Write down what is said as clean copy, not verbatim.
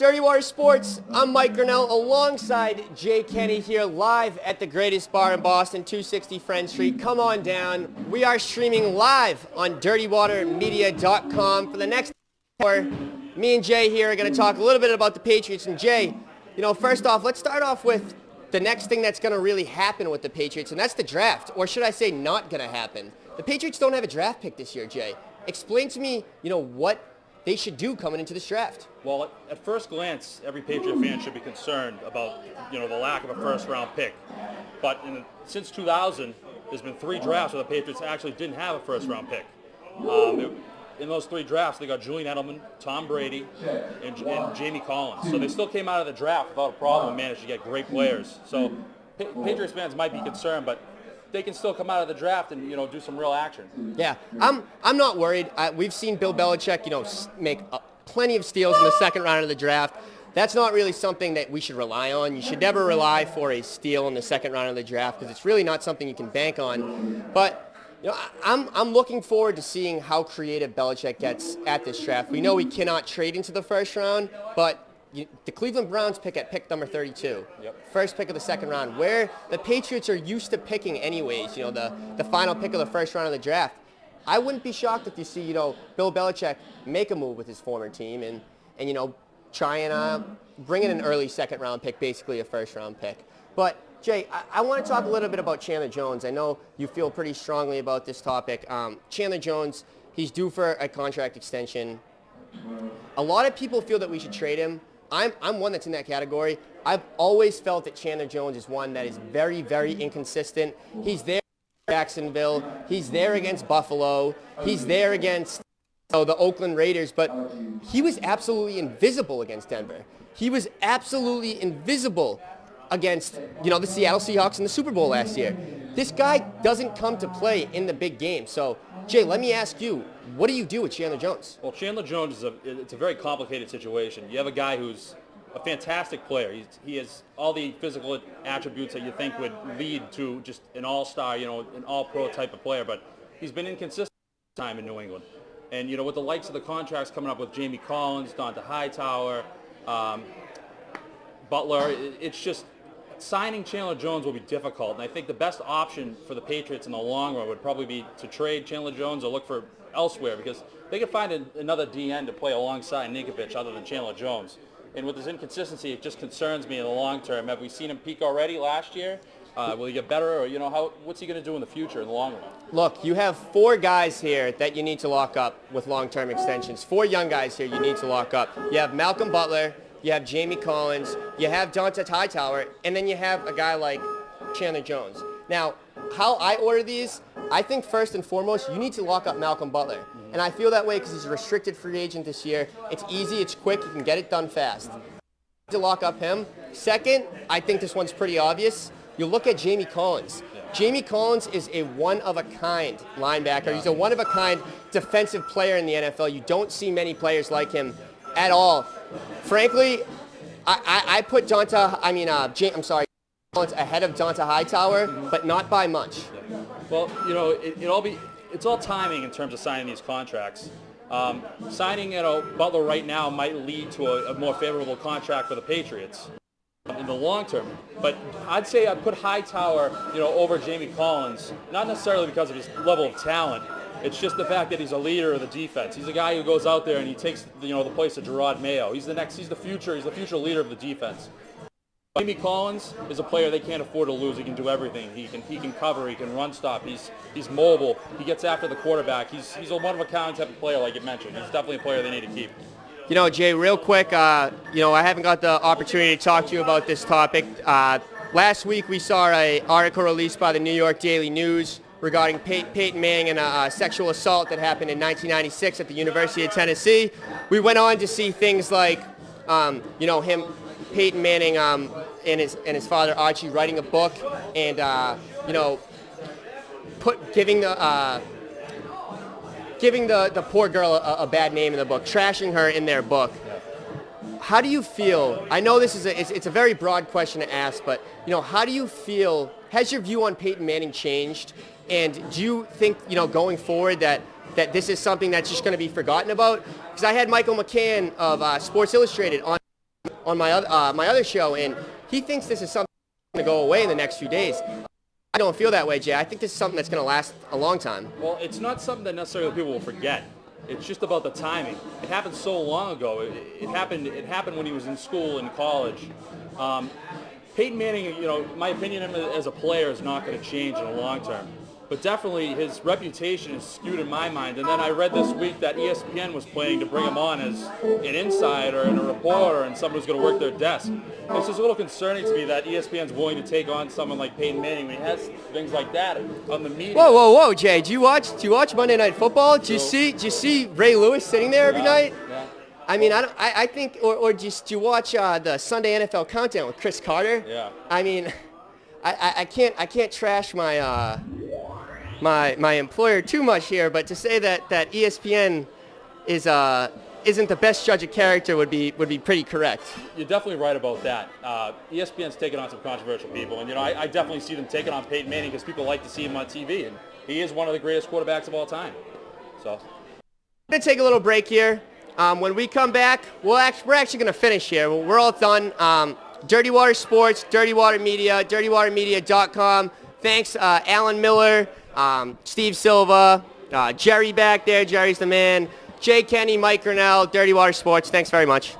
Dirty Water Sports, I'm Mike Grinnell alongside Jay Kenney here live at the greatest bar in Boston, 260 Friend Street. Come on down. We are streaming live on dirtywatermedia.com for the next hour. Me and Jay here are going to talk a little bit about the Patriots. And Jay, first off, let's start off with the next thing that's going to really happen with the Patriots, and that's the draft. Or should I say not going to happen? The Patriots don't have a draft pick this year, Jay. Explain to me, what they should do coming into this draft. Well, at first glance, every Patriot fan should be concerned about, the lack of a first-round pick. But since 2000, there's been 3 drafts where the Patriots actually didn't have a first-round pick. In those 3 drafts, they got Julian Edelman, Tom Brady, and Jamie Collins. So they still came out of the draft without a problem and managed to get great players. So Patriots fans might be concerned, but they can still come out of the draft and do some real action. Yeah, I'm not worried. We've seen Bill Belichick make plenty of steals in the second round of the draft. That's not really something that we should rely on. You should never rely for a steal in the second round of the draft because it's really not something you can bank on. But I'm looking forward to seeing how creative Belichick gets at this draft. We know he cannot trade into the first round, but the Cleveland Browns pick at pick number 32, first pick of the second round, where the Patriots are used to picking anyways, the final pick of the first round of the draft. I wouldn't be shocked if you see, Bill Belichick make a move with his former team and try and bring in an early second round pick, basically a first round pick. But Jay, I want to talk a little bit about Chandler Jones. I know you feel pretty strongly about this topic. Chandler Jones, he's due for a contract extension. A lot of people feel that we should trade him. I'm one that's in that category. I've always felt that Chandler Jones is one that is very, very inconsistent. He's there against Jacksonville. He's there against Buffalo. He's there against the Oakland Raiders. But he was absolutely invisible against Denver. He was absolutely invisible against, the Seattle Seahawks in the Super Bowl last year. This guy doesn't come to play in the big game. So, Jay, let me ask you, what do you do with Chandler Jones? Well, Chandler Jones it's a very complicated situation. You have a guy who's a fantastic player. He has all the physical attributes that you think would lead to just an all-star, an all-pro type of player. But he's been inconsistent time in New England. And, with the likes of the contracts coming up with Jamie Collins, Donta Hightower, Butler, it's just signing Chandler Jones will be difficult, and I think the best option for the Patriots in the long run would probably be to trade Chandler Jones or look for elsewhere because they could find another DN to play alongside Ninkovich other than Chandler Jones. And with his inconsistency, it just concerns me in the long term. Have we seen him peak already last year? Will he get better, or what's he going to do in the future in the long run? Look, you have 4 guys here that you need to lock up with long-term extensions. 4 young guys here you need to lock up. You have Malcolm Butler. You have Jamie Collins, you have Donta Hightower, and then you have a guy like Chandler Jones. Now, how I order these, I think first and foremost, you need to lock up Malcolm Butler. And I feel that way because he's a restricted free agent this year. It's easy, it's quick, you can get it done fast. To lock up him. Second, I think this one's pretty obvious. You look at Jamie Collins. Jamie Collins is a one-of-a-kind linebacker. He's a one-of-a-kind defensive player in the NFL. You don't see many players like him at all. Frankly, I put Collins ahead of Donta Hightower, but not by much. Well, it's all timing in terms of signing these contracts. Signing Butler right now might lead to a more favorable contract for the Patriots in the long term. But I'd say I'd put Hightower, over Jamie Collins, not necessarily because of his level of talent. It's just the fact that he's a leader of the defense. He's a guy who goes out there and he takes the place of Gerard Mayo. He's the future leader of the defense. Jamie Collins is a player they can't afford to lose. He can do everything. He can cover. He can run stop. He's mobile. He gets after the quarterback. He's a one-of-a-kind type of player, like you mentioned. He's definitely a player they need to keep. Jay, real quick, I haven't got the opportunity to talk to you about this topic. Last week we saw an article released by the New York Daily News regarding Peyton Manning and a sexual assault that happened in 1996 at the University of Tennessee. We went on to see things like, Peyton Manning and his father Archie writing a book and, giving the poor girl a bad name in the book, trashing her in their book. How do you feel? I know this is it's a very broad question to ask, but how do you feel? Has your view on Peyton Manning changed? And do you think going forward that this is something that's just going to be forgotten about? Because I had Michael McCann of Sports Illustrated on on my other show, and he thinks this is something that's going to go away in the next few days. I don't feel that way, Jay. I think this is something that's going to last a long time. Well, it's not something that necessarily people will forget. It's just about the timing. It happened so long ago. It happened when he was in school and college. Peyton Manning, my opinion of him as a player is not going to change in the long term. But definitely his reputation is skewed in my mind. And then I read this week that ESPN was planning to bring him on as an insider and a reporter and someone who's going to work their desk. It's just a little concerning to me that ESPN's willing to take on someone like Peyton Manning when he has things like that on the media. Whoa, Jay! Do you watch Monday Night Football? Do you see Ray Lewis sitting there every night? Yeah. I mean, I think, or do you watch the Sunday NFL Countdown with Chris Carter? Yeah. I mean, I can't trash my my employer too much here, but to say that ESPN isn't the best judge of character would be pretty correct. You're definitely right about that. ESPN's taken on some controversial people, and I definitely see them taking on Peyton Manning because people like to see him on TV, and he is one of the greatest quarterbacks of all time. So, I'm gonna take a little break here. When we come back, we're actually gonna finish here. We're all done. Dirty Water Sports, Dirty Water Media, DirtyWaterMedia.com. Thanks, Alan Miller, Steve Silva, Jerry back there. Jerry's the man. Jay Kenney, Mike Grinnell, Dirty Water Sports. Thanks very much.